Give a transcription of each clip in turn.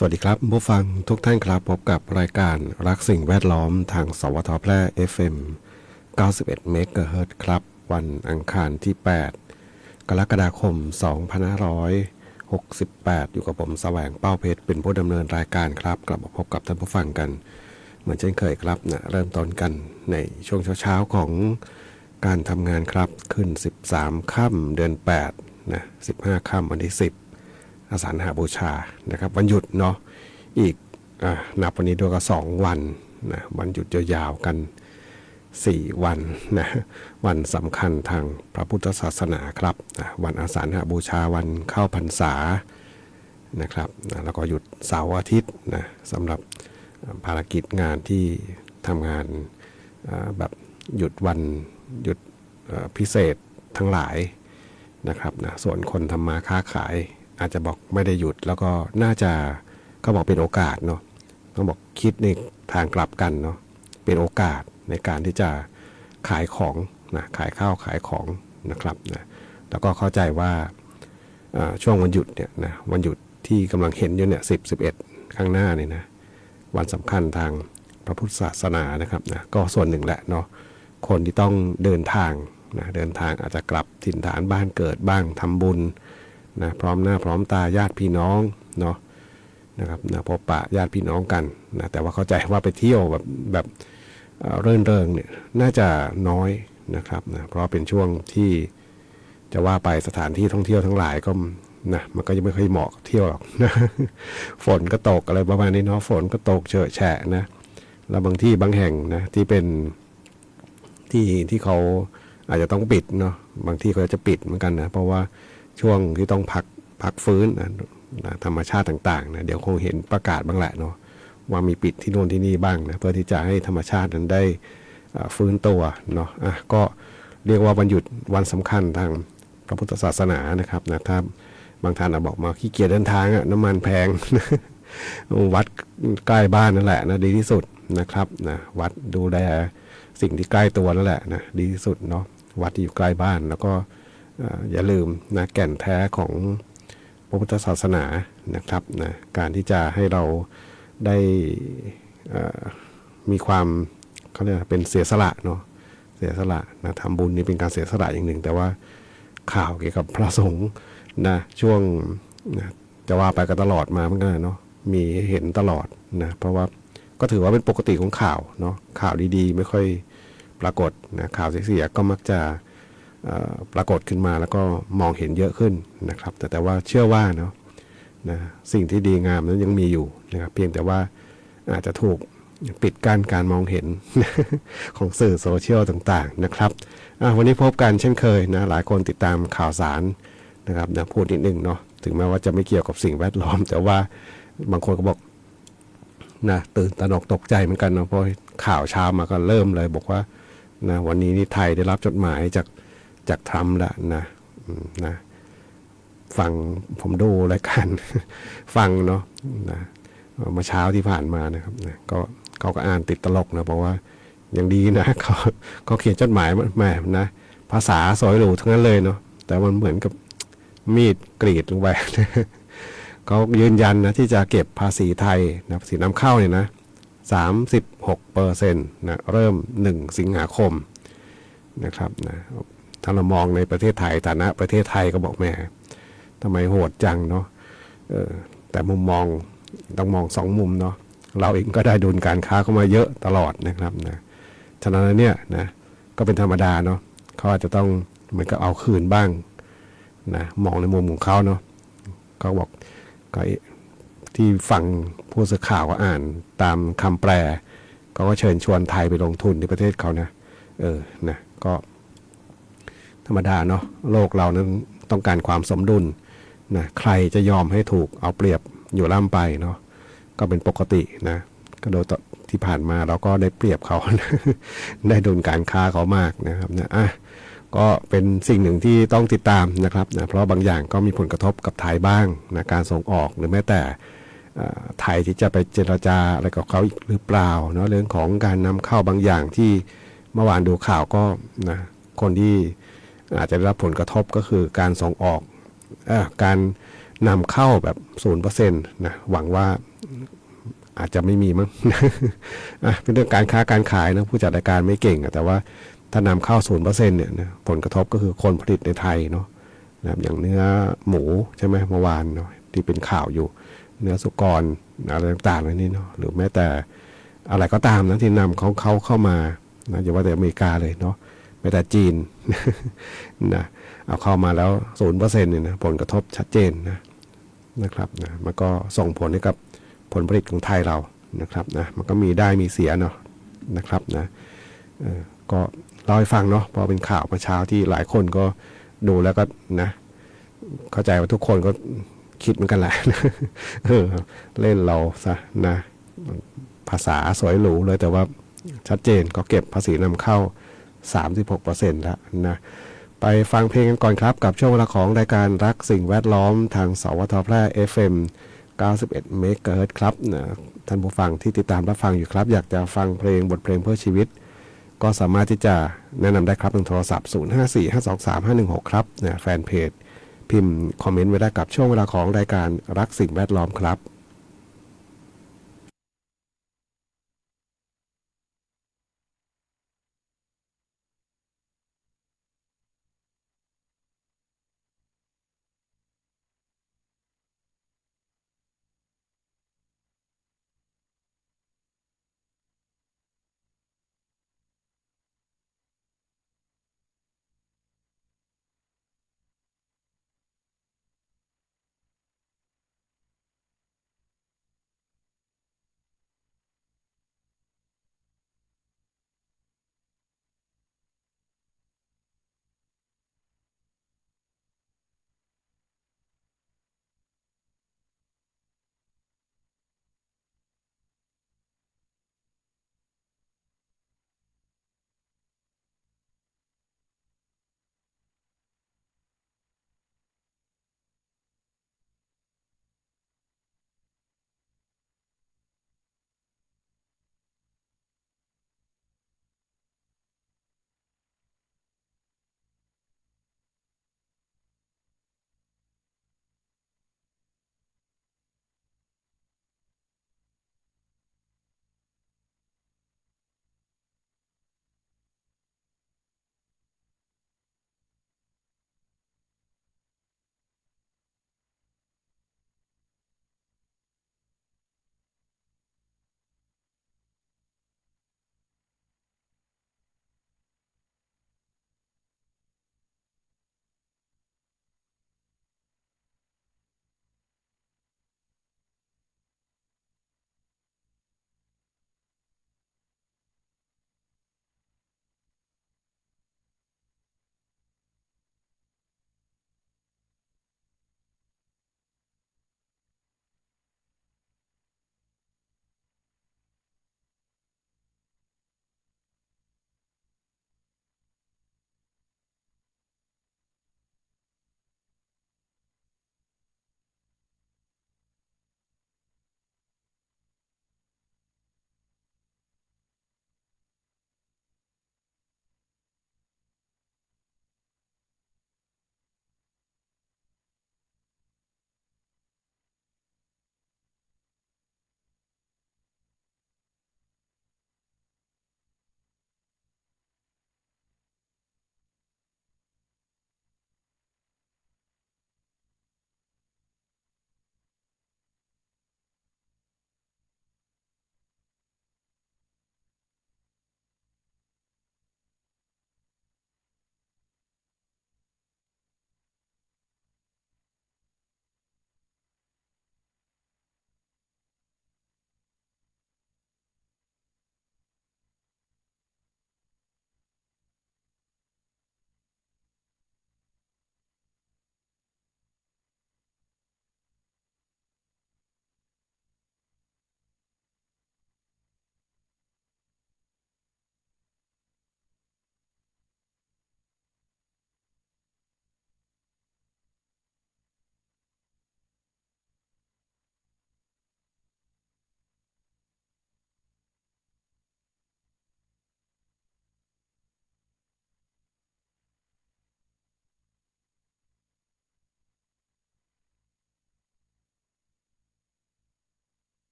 สวัสดีครับผู้ฟังทุกท่านครับพบกับรายการรักสิ่งแวดล้อมทางสวทแพร่ FM 91 เมกะเฮิรตซ์ครับวันอังคารที่ 8 กรกฎาคม 2568 อยู่กับผมแสวงเป้าเพชรเป็นผู้ดำเนินรายการครับกลับมาพบกับท่านผู้ฟังกันเหมือนเช่นเคยครับนะเริ่มต้นกันในช่วงเช้าๆของการทำงานครับขึ้น 13 ค่ำเดือน 8 นะ 15 ค่ำวันที่ 10อสันหบูชานะครับวันหยุดเนาะอีกนับวันนี้ด้วยก็2วันนะวันหยุดยาวๆกัน4วันนะวันสำคัญทางพระพุทธศาสนาครับนะวันอาสาฬหบูชาวันเข้าพรรษานะครับนะแล้วก็หยุดเสาร์อาทิตย์นะสำหรับภารกิจงานที่ทำงานแบบหยุดวันหยุดพิเศษทั้งหลายนะครับนะส่วนคนทำมาค้าขายอาจจะบอกไม่ได้หยุดแล้วก็น่าจะเขาบอกเป็นโอกาสเนาะต้องบอกคิดในทางกลับกันเนาะเป็นโอกาสในการที่จะขายของนะขายข้าวขายของนะครับนะแล้วก็เข้าใจว่าช่วงวันหยุดเนี่ยนะวันหยุดที่กำลังเห็นอยู่เนี่ย10-11ข้างหน้าเนี่ยนะวันสำคัญทางพระพุทธศาสนานะครับนะก็ส่วนหนึ่งแหละเนาะคนที่ต้องเดินทางนะเดินทางอาจจะกลับถิ่นฐานบ้านเกิดบ้างทำบุญนะพร้อมหน้าพร้อมตาญาติพี่น้องเนาะนะครับนะพบปะญาติพี่น้องกันนะแต่ว่าเข้าใจว่าไปเที่ยวแบบเริงเนี่ยน่าจะน้อยนะครับนะเพราะเป็นช่วงที่จะว่าไปสถานที่ท่องเที่ยวทั้งหลายก็นะมันก็ยังไม่ค่อยเหมาะเที่ยวหรอกนะฝนก็ตกอะไรประมาณนี้เนาะฝนก็ตกเฉอะแฉะนะแล้วบางที่บางแห่งนะที่เป็นที่เขาอาจจะต้องปิดเนาะบางที่เขาจะปิดเหมือนกันนะเพราะว่าช่วงที่ต้องพักฟื้นนะธรรมชาติต่างๆนะเดี๋ยวคงเห็นประกาศบ้างแหละเนาะว่ามีปิดที่โน่นที่นี่บ้างนะเพื่อที่จะให้ธรรมชาตินั้นได้ฟื้นตัวเนาะก็เรียกว่าวันหยุดวันสำคัญทางพระพุทธศาสนานะครับนะถ้าบางท่านบอกมาขี้เกียจเดินทางน้ำมันแพง วัดใกล้บ้านนั่นแหละนะดีที่สุดนะครับนะวัดดูแลสิ่งที่ใกล้ตัวนั่นแหละนะดีที่สุดเนาะวัดที่อยู่ใกล้บ้านแล้วก็อย่าลืมนะแก่นแท้ของพระพุทธศาสนานะครับนะการที่จะให้เราได้มีความเขาเรียกเป็นเสียสละเนาะเสียสละนะทำบุญนี่เป็นการเสียสละอย่างหนึ่งแต่ว่าข่าวเกี่ยวกับพระสงฆ์นะช่วงนะจะว่าไปก็ตลอดมาเหมือนกันเนาะมีเห็นตลอดนะเพราะว่าก็ถือว่าเป็นปกติของข่าวเนาะข่าวดีๆไม่ค่อยปรากฏนะข่าวเสียๆก็มักจะปรากฏขึ้นมาแล้วก็มองเห็นเยอะขึ้นนะครับแต่ว่าเชื่อว่าเนาะนะสิ่งที่ดีงามนั้นยังมีอยู่นะครับเพียงแต่ว่าอาจจะถูกปิดกั้นการมองเห็น ของสื่อโซเชียลต่างๆนะครับวันนี้พบกันเช่นเคยนะหลายคนติดตามข่าวสารนะครับนะพูดนิดนึงเนาะถึงแม้ว่าจะไม่เกี่ยวกับสิ่งแวดล้อมแต่ว่าบางคนก็บอกนะตื่นตระหนกตกใจเหมือนกันเนาะเพราะข่าวเช้ามาก็เริ่มเลยบอกว่านะวันนี้นี่ไทยได้รับจดหมายจากทรัมป์ละนะฟังผมดูรายการ ฟังเนาะนะเมื่อเช้าที่ผ่านมานะครับนะก็เขาก็อ่านติดตลกนะเพราะว่าอย่างดีนะเขาเขียนจดหมายมานะภาษาสวยหรูทั้งนั้นเลยเนาะแต่มันเหมือนกับมีดกรีดลงไปเขายืนยันนะที่จะเก็บภาษีไทยนะภาษีนำเข้าเนี่ยนะ 36% นะเริ่ม1 สิงหาคมนะครับนะถ้าเรามองในประเทศไทยฐานะประเทศไทยก็บอกแม่ทำไมโหดจังเนาะแต่มุมมองต้องมอง2 มุมเนาะเราเองก็ได้ดุลการค้าเข้ามาเยอะตลอดนะครับนะฉะนั้นเนี่ยนะก็เป็นธรรมดาเนาะเขาอาจจะต้องเหมือนกับเอาคืนบ้างนะมองในมุมของเขาเนาะเขาบอกก็ที่ฟังผู้สื่อข่าวก็อ่านตามคำแปลเขาก็เชิญชวนไทยไปลงทุนที่ประเทศเขานะนะก็ธรรมดาเนาะโลกเรานั้นต้องการความสมดุลนะใครจะยอมให้ถูกเอาเปรียบอยู่ล่ำไปเนาะก็เป็นปกตินะก็โดยที่ผ่านมาเราก็ได้เปรียบเขา ได้ดุลการค้าเขามากนะครับนะก็เป็นสิ่งหนึ่งที่ต้องติดตามนะครับนะเพราะบางอย่างก็มีผลกระทบกับไทยบ้างนะการส่งออกหรือแม้แต่ไทยที่จะไปเจรจาอะไรกับเขาอีกหรือเปล่าเนาะเรื่องของการนำเข้าบางอย่างที่เมื่อวานดูข่าวก็นะคนที่อาจจะได้รับผลกระทบก็คือการส่งออกการนำเข้าแบบ 0% นะหวังว่า อาจจะไม่มีมั้ง เป็นเรื่องการค้าการขายนะผู้จัดรายการไม่เก่งแต่ว่าถ้านำเข้า0%เนี่ยนะผลกระทบก็คือคนผลิตในไทยเนาะนะครับอย่างเนื้อหมูใช่ไหมเมื่อวานเนาะที่เป็นข่าวอยู่เนื้อสุกรอะไรต่างๆนี่เนาะหรือแม้แต่อะไรก็ตามนะที่นำเขาเข้ามานะอย่าว่าแต่อเมริกาเลยเนาะแม้แต่จีน นะเอาเข้ามาแล้ว0%เนี่ยนะผลกระทบชัดเจนนะครับนะมันก็ส่งผลให้กับผลผลิตของไทยเรานะครับนะมันก็มีได้มีเสียเนาะนะครับนะก็เล่าให้ฟังเนาะพอเป็นข่าวเมื่อเช้าที่หลายคนก็ดูแล้วก็นะเข้าใจว่าทุกคนก็คิดเหมือนกันแหละ เล่นเราซะนะภาษาสวยหรูเลยแต่ว่าชัดเจนก็เก็บภาษีนำเข้า 36%แล้วนะไปฟังเพลงกันก่อนครับกับช่วงเวลาของรายการรักสิ่งแวดล้อมทางสวทแพร่ FM 91 เมกะเฮิรตซ์ครับนะท่านผู้ฟังที่ติดตามรับฟังอยู่ครับอยากจะฟังเพลงบทเพลงเพื่อชีวิตก็สามารถที่จะแนะนำได้ครับทางโทรศัพท์ 0545235516 ครับนะแฟนเพจพิมพ์คอมเมนต์ไว้ได้กับช่วงเวลาของรายการรักสิ่งแวดล้อมครับ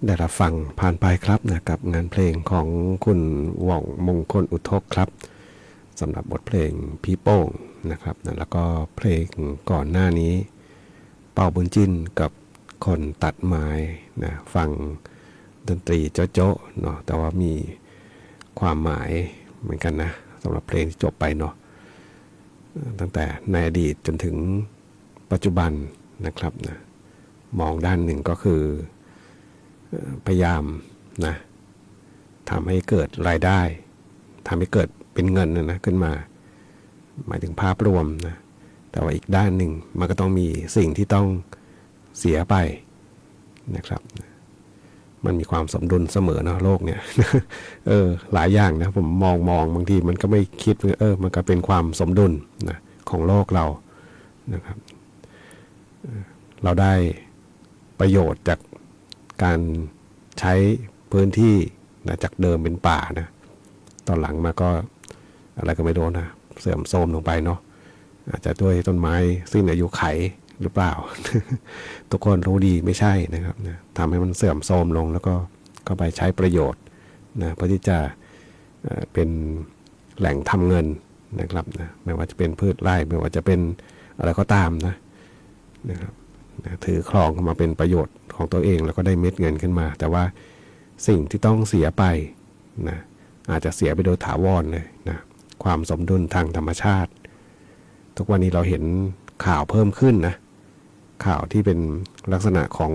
ได้รับฟังผ่านไปครับนะกับงานเพลงของคุณหว่องมงคลอุทกครับสำหรับบทเพลงพี่โป้งนะครับนะแล้วก็เพลงก่อนหน้านี้เป่าบุญจิ้นกับคนตัดไม้นะฟังดนตรีโจ๊ะๆเนาะแต่ว่ามีความหมายเหมือนกันนะสำหรับเพลงที่จบไปเนาะตั้งแต่ในอดีตจนถึงปัจจุบันนะครับนะมองด้านหนึ่งก็คือพยายามนะทำให้เกิดรายได้ทำให้เกิดเป็นเงินนะขึ้นมาหมายถึงภาพรวมนะแต่ว่าอีกด้านหนึ่งมันก็ต้องมีสิ่งที่ต้องเสียไปนะครับมันมีความสมดุลเสมอนะโลกเนี่ยหลายอย่างนะผมมองบางทีมันก็ไม่คิดมันก็เป็นความสมดุลนะของโลกเรานะครับเราได้ประโยชน์จากการใช้พื้นที่นะจากเดิมเป็นป่านะตอนหลังมาก็อะไรก็ไม่โดนนะเสื่อมโทรมลงไปเนาะอาจจะด้วยต้นไม้สิ้นอายุไขหรือเปล่า ทุกคนรู้ดีไม่ใช่นะครับนะทำให้มันเสื่อมโทรมลงแล้วก็ไปใช้ประโยชน์นะเพื่อที่จะเป็นแหล่งทำเงินนะครับนะไม่ว่าจะเป็นพืชไร่ไม่ว่าจะเป็นอะไรก็ตามนะครับถือครองเข้ามาเป็นประโยชน์ของตัวเองแล้วก็ได้เม็ดเงินขึ้นมาแต่ว่าสิ่งที่ต้องเสียไปนะอาจจะเสียไปโดยถาวรเลยนะความสมดุลทางธรรมชาติทุกวันนี้เราเห็นข่าวเพิ่มขึ้นนะข่าวที่เป็นลักษณะของ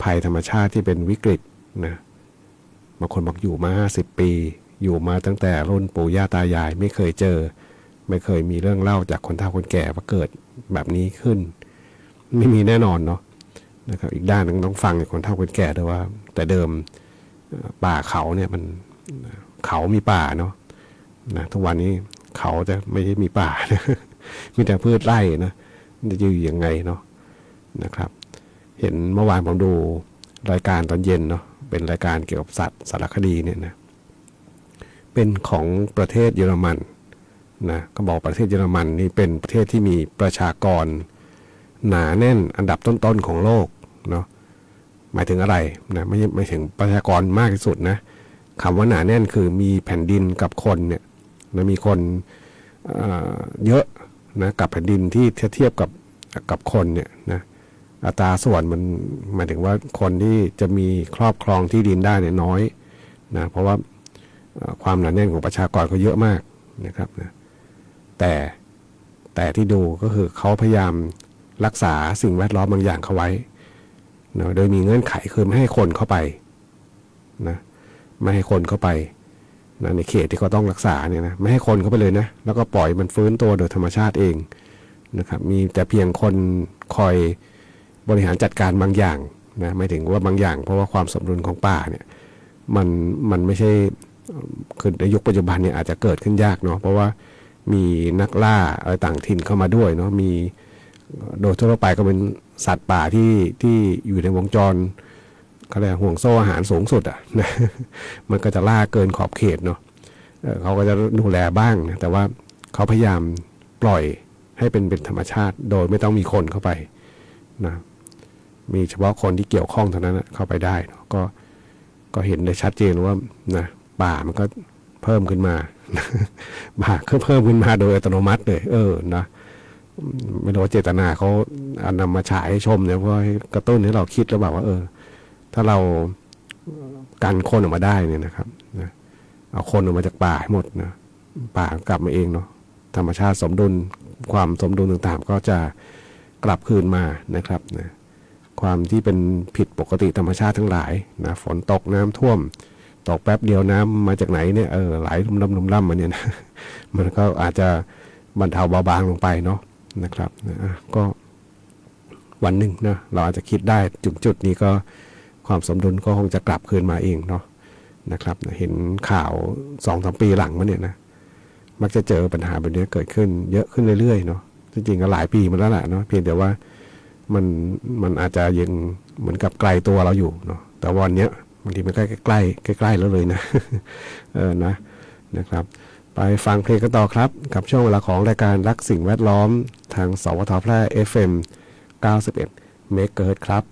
ภัยธรรมชาติที่เป็นวิกฤตนะบางคนบอกอยู่มา50 ปีอยู่มาตั้งแต่รุ่นปู่ย่าตายายไม่เคยเจอไม่เคยมีเรื่องเล่าจากคนเฒ่าคนแก่ว่าเกิดแบบนี้ขึ้นไม่มีแน่นอนเนาะนะครับอีกด้านนึงต้องฟังจากคนเฒ่าคนแก่ด้วยว่าแต่เดิมป่าเขาเนี่ยมันเขามีป่าเนาะนะทุกวันนี้เขาจะไม่ได้มีป่านะมีแต่พืชไร่นะจะอยู่ยังไงเนาะนะครับเห็นเมื่อวานผมดูรายการตอนเย็นเนาะเป็นรายการเกี่ยวกับสัตว์สารคดีเนี่ยนะเป็นของประเทศเยอรมันนะก็บอกประเทศเยอรมันนี่เป็นประเทศที่มีประชากรหนาแน่นอันดับต้นๆของโลกเนาะหมายถึงอะไรนะไม่ถึงประชากรมากที่สุดนะคำว่าหนาแน่นคือมีแผ่นดินกับคนเนี่ยนะมีคนเยอะนะกับแผ่นดินที่เทียบกับคนเนี่ยนะอัตราส่วนมันหมายถึงว่าคนที่จะมีครอบครองที่ดินได้เนี่ยน้อยนะเพราะว่าความหนาแน่นของประชากรเขาเยอะมากนะครับนะแต่ที่ดูก็คือเขาพยายามรักษาสิ่งแวดล้อมบางอย่างเขาไว้นะโดยมีเงื่อนไขคือไม่ให้คนเข้าไปนะไม่ให้คนเข้าไปนะในเขตที่เขาต้องรักษาเนี่ยนะไม่ให้คนเข้าไปเลยนะแล้วก็ปล่อยมันฟื้นตัวโดยธรรมชาติเองนะครับมีแต่เพียงคนคอยบริหารจัดการบางอย่างนะไม่ถึงว่าบางอย่างเพราะว่าความสมดุลของป่าเนี่ยมันไม่ใช่คือในยุคปัจจุบันเนี่ยอาจจะเกิดขึ้นยากเนาะเพราะว่ามีนักล่าอะไรต่างถิ่นเข้ามาด้วยเนาะมีโดยทั่วไปก็เป็นสัตว์ป่าที่อยู่ในวงจรเขาเรียกห่วงโซ่อาหารสูงสุดอ่ะนะมันก็จะล่าเกินขอบเขตเนาะเขาก็จะดูแลบ้างนะแต่ว่าเขาพยายามปล่อยให้เป็นธรรมชาติโดยไม่ต้องมีคนเข้าไปนะมีเฉพาะคนที่เกี่ยวข้องเท่านั้นเข้าไปได้เนาะก็เห็นได้ชัดเจนว่านะป่ามันก็เพิ่มขึ้นมาป่าก็เพิ่มขึ้นมาโดยอัตโนมัติเลยนะไม่รู้เจตนาเขานำมาฉายให้ชมเนี่ยเพื่อให้กระตุ้นให้เราคิดแล้วแบบว่าถ้าเรากันคนออกมาได้เนี่ยนะครับนะเอาคนออกมาจากป่าให้หมดนะป่ากลับมาเองเนาะธรรมชาติสมดุลความสมดุลต่างๆก็จะกลับคืนมานะครับนะความที่เป็นผิดปกติธรรมชาติทั้งหลายนะฝนตกน้ำท่วมตกแป๊บเดียวน้ำมาจากไหนเนี่ยไหลลุ่มๆมาเนี่ยนะมันก็อาจจะบรรเทาเบาบางลงไปเนาะนะครับก็วันหนึ่งนะเราอาจจะคิดได้จุดนี้ก็ความสมดุลก็คงจะกลับคืนมาเองเนาะนะครับเห็นข่าว 2-3 ปีหลังมาเนี่ยนะมักจะเจอปัญหาแบบนี้เกิดขึ้นเยอะขึ้นเรื่อยๆเนาะจริงๆก็หลายปีมาแล้วแหละเนาะเพียงแต่ว่ามันอาจจะยังเหมือนกับไกลตัวเราอยู่เนาะแต่วันนี้บางทีมันใกล้แล้วเลยนะนะครับไปฟังเพลงกันต่อครับกับช่วงเวลาของรายการรักสิ่งแวดล้อมทางสวทแพร่ FM 91 เมกะเฮิรตซ์ครับ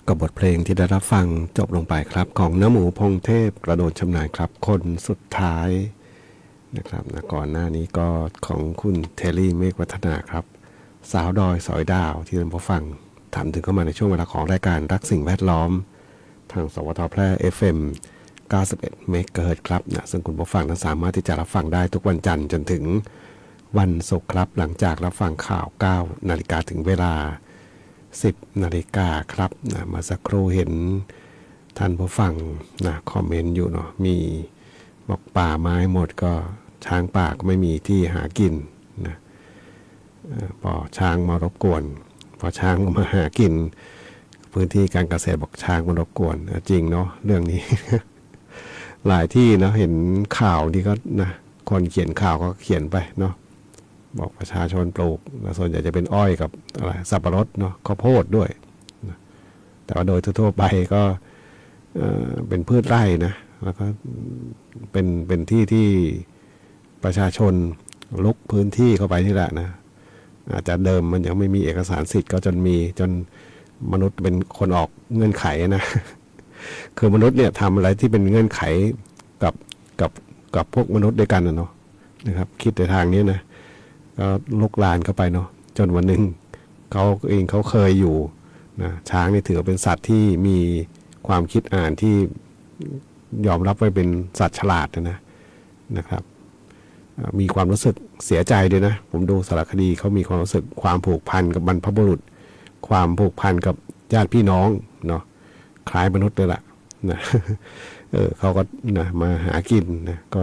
กับบทเพลงที่ได้รับฟังจบลงไปครับของน้าหมูพงเทพกระโดดชำนาญครับคนสุดท้ายนะครับนะก่อนหน้านี้ก็ของคุณเทลลี่เมฆวัฒนาครับสาวดอยสอยดาวที่ท่านผู้ฟังถามถึงเข้ามาในช่วงเวลาของรายการรักสิ่งแวดล้อมทางสวทแพร่ FM 91 เมกะเฮิรตซ์ครับนะซึ่งคุณผู้ฟังนั้นสามารถที่จะรับฟังได้ทุกวันจันทร์จนถึงวันศุกร์ครับหลังจากรับฟังข่าว 9 นาฬิกาถึงเวลา 10 นาฬิกาครับนะมาสักครู่เห็นท่านผู้ฟังนะคอมเมนต์อยู่เนาะมีบอกป่าไม้หมดก็ช้างป่าก็ไม่มีที่หากินนะพอช้างมารบกวนพอช้างมาหากินพื้นที่การเกษตรบอกช้างมารบกวนจริงเนาะเรื่องนี้ หลายที่เนาะเห็นข่าวที่ก็นะคนเขียนข่าวก็เขียนไปเนาะบอกประชาชนปลูกส่วนใหญ่จะเป็นอ้อยกับอะไรสับปะรดเนาะข้าวโพดด้วยนะแต่ว่าโดยทั่วไปก็เป็นพืชไร่นะแล้วก็เป็นที่ที่ประชาชนลุกพื้นที่เข้าไปนี่แหละนะอาจจะเดิมมันยังไม่มีเอกสารสิทธิ์ก็จนมนุษย์เป็นคนออกเงื่อนไขนะ คือมนุษย์เนี่ยทำอะไรที่เป็นเงื่อนไขกับกับกับพวกมนุษย์ด้วยกันนะเนาะนะครับคิดในทางนี้นะก็ลุกลานเข้าไปเนาะจนวันหนึ่งเขาเองเขาเคยอยู่นะช้างนี่ถือเป็นสัตว์ที่มีความคิดอ่านที่ยอมรับว่าเป็นสัตว์ฉลาดนะครับมีความรู้สึกเสียใจด้วยนะผมดูสารคดีเขามีความรู้สึกความผูกพันกับบรรพบุรุษความผูกพันกับญาติพี่น้องเนาะคล้ายมนุษย์เลยล่ะนะเขาก็นะมาหากินนะก็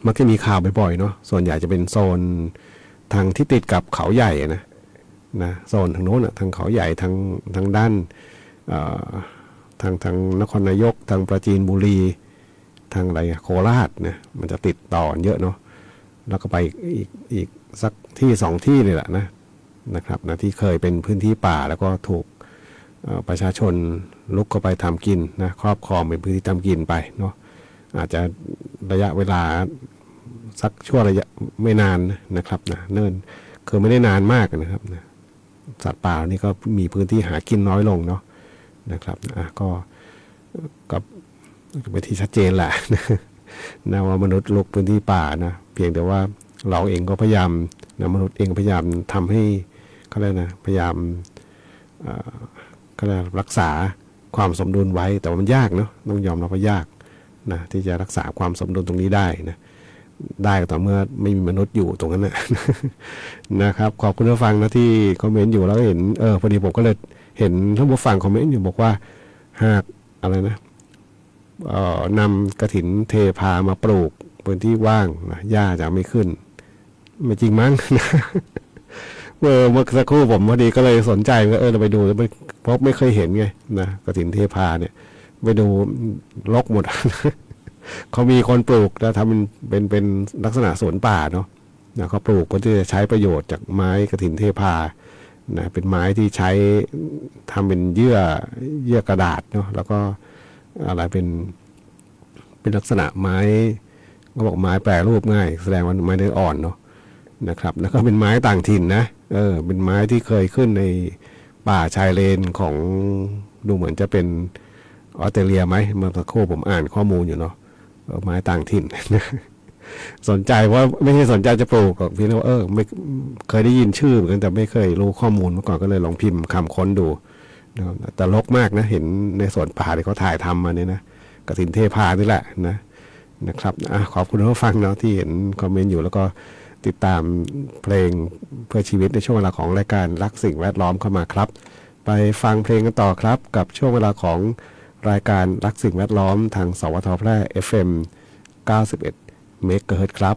มักจะมีข่าวบ่อยๆเนาะส่วนใหญ่จะเป็นโซนทางที่ติดกับเขาใหญ่นะโซนทางโน้นทางเขาใหญ่ทางด้านทางนครนายกทางปราจีนบุรีทางอะไรโคราชนะมันจะติดต่อเยอะเนาะแล้วก็ไปอีกสักที่สองที่นี่แหละนะครับนะที่เคยเป็นพื้นที่ป่าแล้วก็ถูกประชาชนลุกเข้าไปทำกินนะครอบครองเป็นพื้นที่ทำกินไปเนาะอาจจะระยะเวลาสักช่วงระยะไม่นานนะครับนะเนิ่นคือไม่ได้นานมากนะครับนะสัตว์ป่านี่ก็มีพื้นที่หากินน้อยลงเนาะนะครับก็เป็นที่ชัดเจนแหละนะว่ามนุษย์ลุกพื้นที่ป่านะเพียงแต่ว่าเราเองก็พยายามนะมนุษย์เองพยายามทำให้เขาเรียกนะพยายามก็รักษาความสมดุลไว้แต่ว่ามันยากเนาะต้องยอมรับว่ายากนะที่จะรักษาความสมดุลตรงนี้ได้ได้ก็ต่อเมื่อไม่มีมนุษย์อยู่ตรงนั้นนะครับขอบคุณผู้ฟังนะที่คอมเมนต์อยู่แล้วก็เห็นพอดีผมก็เลยเห็นท่านผู้ฟังคอมเมนต์อยู่บอกว่าหากอะไรนะนำกฐินเทพามาปลูกพื้นที่ว่างนะหญ้าจะไม่ขึ้นไม่จริงมั้ง เมื่อสักครู่ผมพอดีก็เลยสนใจว่าเราไปดูแล้วเพราะไม่เคยเห็นไงนะกฐินเทพาเนี่ยไปดูรกหมด เขามีคนปลูกแล้วทำเป็นลักษณะสวนป่าเนาะนะเขาปลูกก็จะใช้ประโยชน์จากไม้กฐินเทพานะเป็นไม้ที่ใช้ทำเป็นเยื่อกระดาษเนาะแล้วก็อะไรเป็นลักษณะไม้ก็บอกไม้แปรรูปง่ายแสดงว่าไม้เนื้ออ่อนเนาะนะครับแล้วก็เป็นไม้ต่างถิ่นนะเป็นไม้ที่เคยขึ้นในป่าชายเลนของดูเหมือนจะเป็นออสเตรเลียไหมเมื่อสักครู่ผมอ่านข้อมูลอยู่เนาะไม้ต่างถิ่น สนใจว่าไม่ใช่สนใจจะปลูกหรอกพี่ว่าไม่เคยได้ยินชื่อเหมือนกันแต่ไม่เคยรู้ข้อมูลมาก่อนก็เลยลองพิมพ์คำค้นดูแต่รกมากนะเห็นในสวนป่าที่เขาถ่ายทำมาเนี่ยนะกฐินเทพานี่แหละนะครับขอบคุณผู้ฟังเนาะที่เห็นคอมเมนต์อยู่แล้วก็ติดตามเพลงเพื่อชีวิตในช่วงเวลาของรายการรักสิ่งแวดล้อมเข้ามาครับไปฟังเพลงกันต่อครับกับช่วงเวลาของรายการรักสิ่งแวดล้อมทางสวทแพร่ FM 91 เมกะเฮิรตซ์ครับ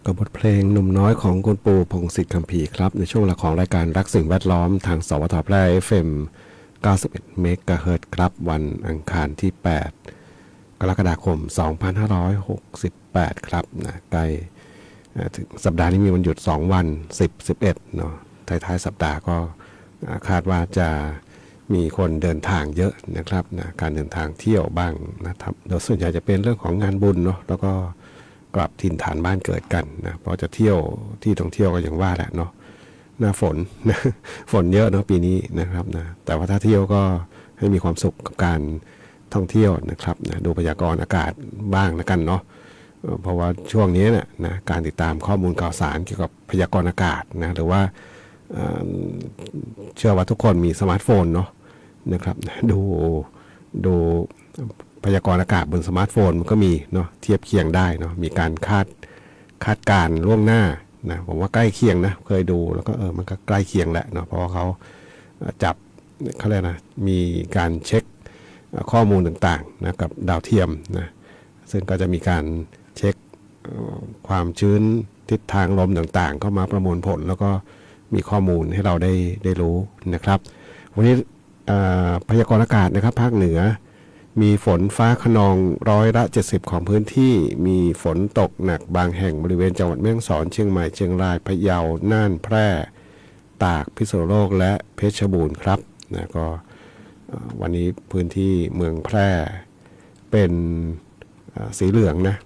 กับบทเพลงหนุ่มน้อยของคุณปู่พงศิษฐ์คัมภีร์ครับในช่วงหลักของรายการรักสิ่งแวดล้อมทางสวทแพร่ FM 91 เมกะเฮิรตซ์ครับวันอังคารที่ 8 กรกฎาคม 2568 ครับนะใกล้ถึงสัปดาห์นี้มีวันหยุด 2 วัน 10 11 เนาะท้ายๆสัปดาห์ก็คาดว่าจะมีคนเดินทางเยอะนะครับนะการเดินทางเที่ยวบ้างนะครับโดยส่วนใหญ่จะเป็นเรื่องของงานบุญเนาะแล้วก็กลับถิ่นฐานบ้านเกิดกันนะเพราะจะเที่ยวที่ท่องเที่ยวก็อย่างว่าแหละเนาะหน้าฝนนะฝนเยอะเนาะปีนี้นะครับนะแต่ว่าถ้าเที่ยวก็ให้มีความสุขกับการท่องเที่ยวนะครับนะดูพยากรณ์อากาศบ้างนะกันเนาะเพราะว่าช่วงนี้นะการติดตามข้อมูลข่าวสารเกี่ยวกับพยากรณ์อากาศนะหรือว่าเชื่อว่าทุกคนมีสมาร์ทโฟนเนาะนะครับดูพยากรณ์อากาศบนสมาร์ทโฟนมันก็มีเนาะเทียบเคียงได้เนาะมีการคาดการล่วงหน้านะผมว่าใกล้เคียงนะเคยดูแล้วก็มันก็ใกล้เคียงแหละเนาะเพราะว่าเขาจับเขาเรียกนะมีการเช็คข้อมูลต่างๆนะกับดาวเทียมนะซึ่งก็จะมีการเช็คความชื้นทิศทางลมต่างๆเข้ามาประมวลผลแล้วก็มีข้อมูลให้เราได้รู้นะครับวันนี้พยากรณ์อากาศนะครับภาคเหนือมีฝนฟ้าคะนอง70%ของพื้นที่มีฝนตกหนักบางแห่งบริเวณจังหวัดแม่ฮ่องสอนเชียงใหม่เชียงรายพะเยาน่านแพร่ตากพิษณุโลกและเพชรบูรณ์ครับนะก็วันนี้พื้นที่เมืองแพร่เป็นสีเหลืองนะ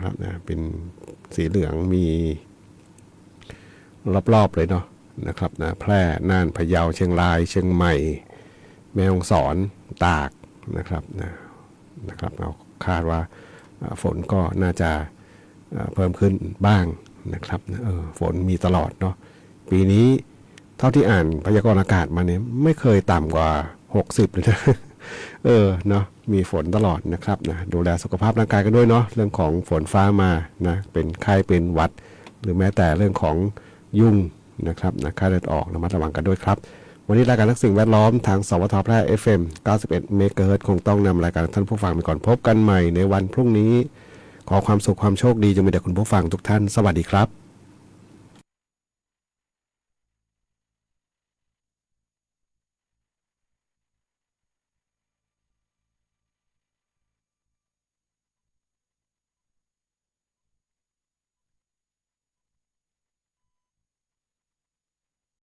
ครับนะเป็นสีเหลืองมีรอบๆเลยเนาะนะครับนะแพร่น่านพะเยาเชียงรายเชียงใหม่แม่ฮ่องสอนตากนะครับเราคาดว่าฝนก็น่าจะเพิ่มขึ้นบ้างนะครับฝนมีตลอดเนาะปีนี้เท่าที่อ่านพยากรณ์อากาศมาเนี่ยไม่เคยต่ำกว่า60เลยนะเนาะมีฝนตลอดนะครับนะดูแลสุขภาพร่างกายกันด้วยเนาะเรื่องของฝนฟ้ามานะเป็นไข้เป็นหวัดหรือแม้แต่เรื่องของยุงนะครับนะไข้เลือดออกระมัดระวังกันด้วยครับวันนี้รายการรักสิ่งแวดล้อมทางสวทแพร่ FM 91 เมกะเฮิรตซ์คงต้องนำรายการท่านผู้ฟังไปก่อนพบกันใหม่ในวันพรุ่งนี้ขอความสุขความโชคดีจงมีแด่คุณผู้ฟังทุกท่านสวัสดีครับ